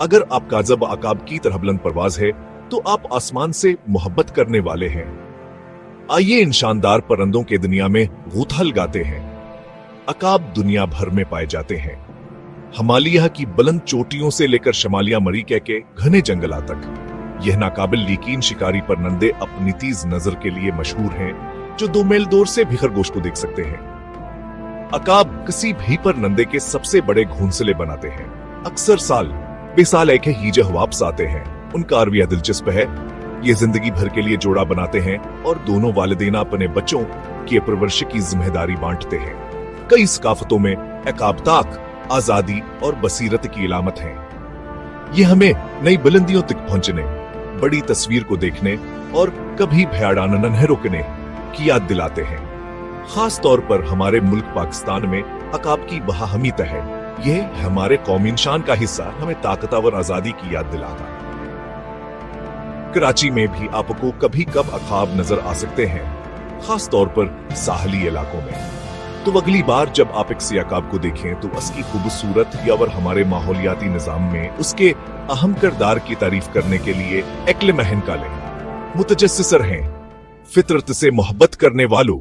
अगर आपका जब अकाब की तरह बुलंद परवाज है तो आप आसमान से मोहब्बत करने वाले हैं। आइए इन शानदार परिंदों के दुनिया में गूथा लगाते हैं। अकाब दुनिया भर में पाए जाते हैं, हिमालय की बुलंद चोटियों से लेकर शमालिया मरीके के घने जंगलों तक। यह नाकाबिल यकीन शिकारी परिंदे अपनी तेज नजर के लिए मशहूर हैं, जो 2 मील दूर से भी खरगोश को देख सकते हैं। अकाब किसी भी परिंदे के सबसे बड़े घोंसले बनाते हैं। अक्सर साल बेसाल एक ही जह वापस आते हैं। उनका रवैया दिलचस्प है। ये जिंदगी भर के लिए जोड़ा बनाते हैं और दोनों वालिदैन अपने बच्चों की परवरिश की जिम्मेदारी बांटते हैं। कई सकाफतों में अकाब ताक, आजादी और बसीरत की इलामत है। ये हमें नई बुलंदियों तक पहुंचने, बड़ी तस्वीर को देखने और कभी भयाड़ाना न रोकने की याद दिलाते हैं। खास तौर पर हमारे मुल्क पाकिस्तान में अकाब की बहाहमीत है। यह हमारे कौमी निशान का हिस्सा हमें ताकतवर आजादी की याद दिलाता। कराची में भी आपको कभी कब अकाब नजर आ सकते हैं, खास तौर पर साहली इलाकों में। तो अगली बार जब आप एक अकाब को देखें तो उसकी खूबसूरत या और हमारे माहौलियाती निजाम में उसके अहम किरदार की तारीफ करने के लिए एक लम्हा निकालें। मुतजस्सिस रहें, फितरत से मोहब्बत करने वालों।